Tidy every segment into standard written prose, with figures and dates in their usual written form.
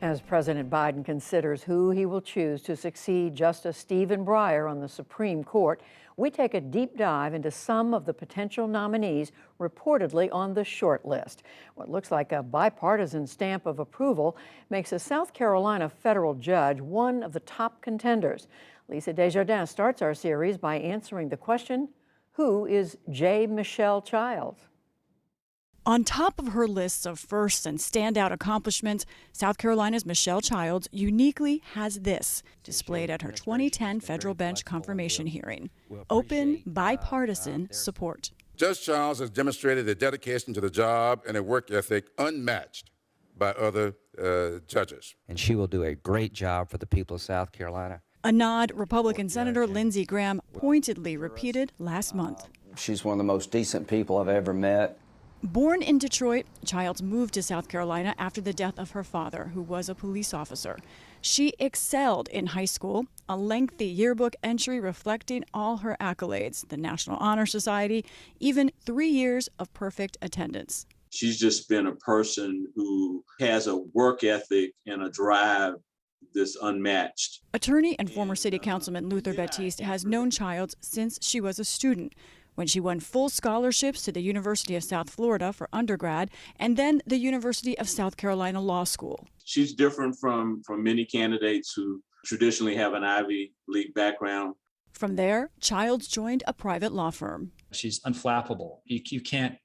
As President Biden considers who he will choose to succeed Justice Stephen Breyer on the Supreme Court, we take a deep dive into some of the potential nominees reportedly on the short list. What looks like a bipartisan stamp of approval makes a South Carolina federal judge one of the top contenders. Lisa Desjardins starts our series by answering the question, who is J. Michelle Childs? On top of her lists of firsts and standout accomplishments, South Carolina's Michelle Childs uniquely has this displayed at her 2010 federal bench confirmation hearing: open, bipartisan support. Judge Childs has demonstrated a dedication to the job and a work ethic unmatched by other judges. And she will do a great job for the people of South Carolina. A nod Republican Senator Lindsey Graham pointedly repeated last month. She's one of the most decent people I've ever met. Born in Detroit, Childs moved to South Carolina after the death of her father, who was a police officer. She excelled in high school, a lengthy yearbook entry reflecting all her accolades, the National Honor Society, even 3 years of perfect attendance. She's just been a person who has a work ethic and a drive that's unmatched. Attorney and former city councilman Luther Batiste has known Childs since she was a student, when she won full scholarships to the University of South Florida for undergrad and then the University of South Carolina Law School. She's different from many candidates who traditionally have an Ivy League background. From there, Childs joined a private law firm. She's unflappable. You can't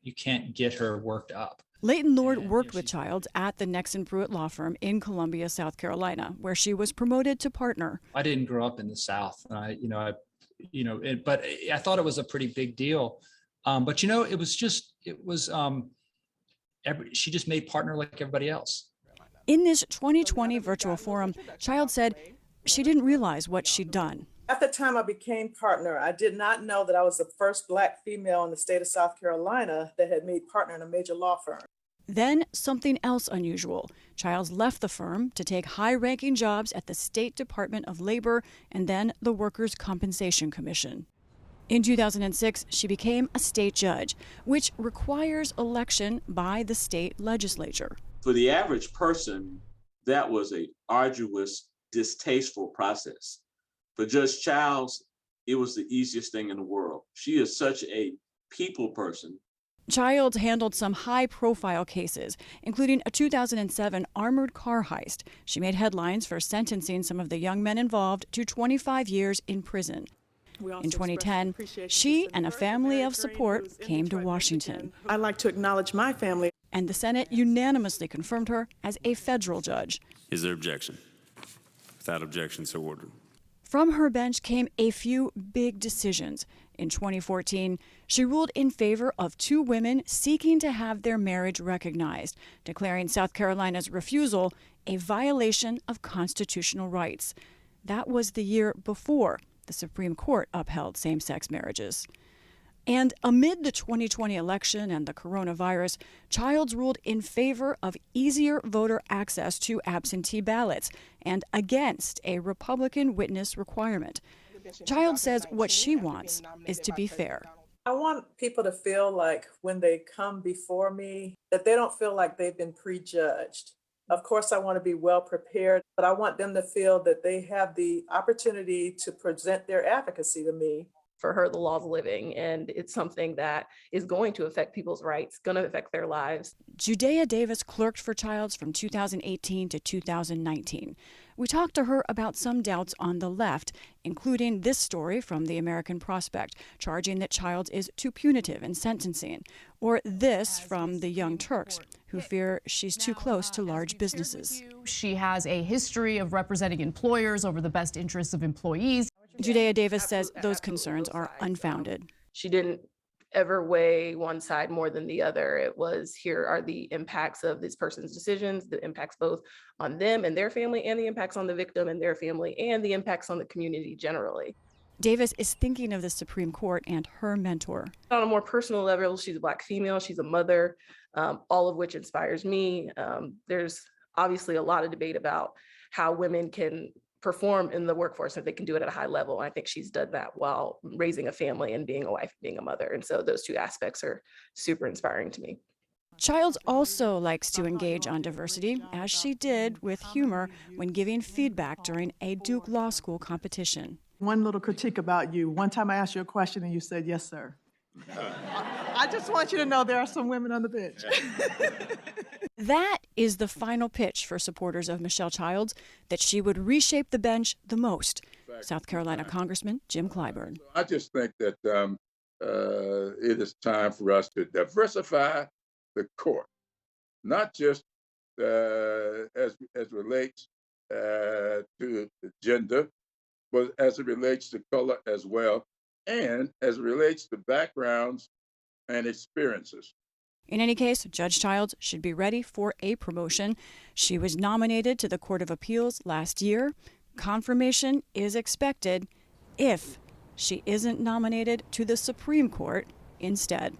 get her worked up. Leighton Lord worked with Childs at the Nexon Pruitt Law Firm in Columbia, South Carolina, where she was promoted to partner. I didn't grow up in the South, but I thought it was a pretty big deal. She just made partner like everybody else. In this 2020 virtual forum, Childs said she didn't realize what she'd done. At the time I became partner, I did not know that I was the first Black female in the state of South Carolina that had made partner in a major law firm. Then something else unusual. Childs left the firm to take high-ranking jobs at the State Department of Labor and then the Workers' Compensation Commission. In 2006, she became a state judge, which requires election by the state legislature. For the average person, that was an arduous, distasteful process. For Judge Childs, it was the easiest thing in the world. She is such a people person. Childs handled some high-profile cases, including a 2007 armored car heist. She made headlines for sentencing some of the young men involved to 25 years in prison. In 2010, she and a family of support came to Washington. I'd like to acknowledge my family. And the Senate unanimously confirmed her as a federal judge. Is there objection? Without objection, so ordered. From her bench came a few big decisions. In 2014, she ruled in favor of 2 women seeking to have their marriage recognized, declaring South Carolina's refusal a violation of constitutional rights. That was the year before the Supreme Court upheld same-sex marriages. And amid the 2020 election and the coronavirus, Childs ruled in favor of easier voter access to absentee ballots and against a Republican witness requirement. Childs says what she wants is to be fair. I want people to feel like when they come before me, that they don't feel like they've been prejudged. Of course, I want to be well prepared, but I want them to feel that they have the opportunity to present their advocacy to me. For her, the law's living, and it's something that is going to affect people's rights, going to affect their lives. Judea Davis clerked for Childs from 2018 to 2019. We talked to her about some doubts on the left, including this story from the American Prospect, charging that Childs is too punitive in sentencing, or this from the Young Turks, who fear she's too close to large businesses. She has a history of representing employers over the best interests of employees. Judea Davis says those concerns are unfounded. She didn't ever weigh one side more than the other. It was, here are the impacts of this person's decisions, the impacts both on them and their family, and the impacts on the victim and their family, and the impacts on the community generally. Davis is thinking of the Supreme Court and her mentor. On a more personal level, she's a Black female, she's a mother, all of which inspires me. There's obviously a lot of debate about how women can perform in the workforce, if they can do it at a high level. And I think she's done that while raising a family and being a wife, being a mother. And so those 2 aspects are super inspiring to me. Childs also likes to engage on diversity, as she did with humor when giving feedback during a Duke Law School competition. One little critique about you. One time I asked you a question and you said, yes, sir. I just want you to know there are some women on the bench. That is the final pitch for supporters of Michelle Childs, that she would reshape the bench the most. South Carolina Congressman Jim Clyburn. I just think that it is time for us to diversify the court, not just as relates to the gender, but as it relates to color as well, and as it relates to backgrounds and experiences. In any case, Judge Childs should be ready for a promotion. She was nominated to the Court of Appeals last year. Confirmation is expected if she isn't nominated to the Supreme Court instead.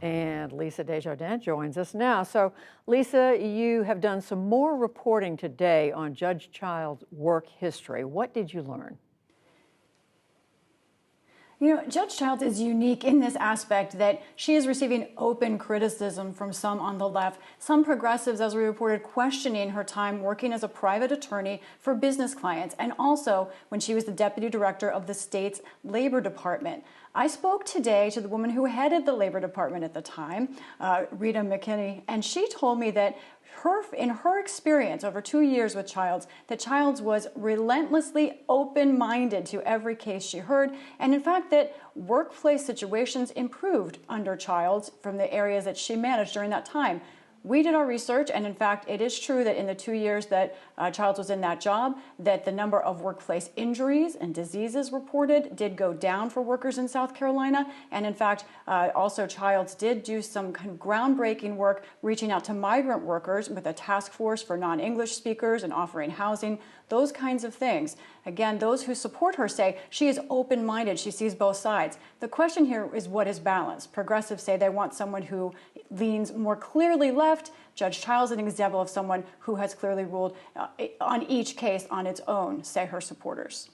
And Lisa Desjardins joins us now. So, Lisa, you have done some more reporting today on Judge Childs' work history. What did you learn? You know, Judge Childs is unique in this aspect that she is receiving open criticism from some on the left, some progressives, as we reported, questioning her time working as a private attorney for business clients, and also when she was the deputy director of the state's labor department. I spoke today to the woman who headed the labor department at the time, Rita McKinney, and she told me that in her experience over 2 years with Childs, that Childs was relentlessly open-minded to every case she heard, and in fact that workplace situations improved under Childs from the areas that she managed during that time. We did our research, and in fact, it is true that in the 2 years that Childs was in that job, that the number of workplace injuries and diseases reported did go down for workers in South Carolina. And in fact, also Childs did do some kind of groundbreaking work reaching out to migrant workers with a task force for non-English speakers and offering housing, those kinds of things. Again, those who support her say she is open-minded, she sees both sides. The question here is, what is balance? Progressives say they want someone who leans more clearly left. Judge Childs is an example of someone who has clearly ruled on each case on its own, say her supporters.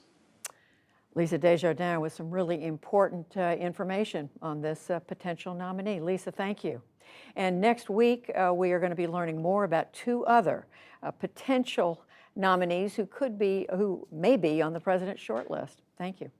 Lisa Desjardins with some really important information on this potential nominee. Lisa, thank you. And next week, we are going to be learning more about two other potential nominees who may be on the president's short list. Thank you.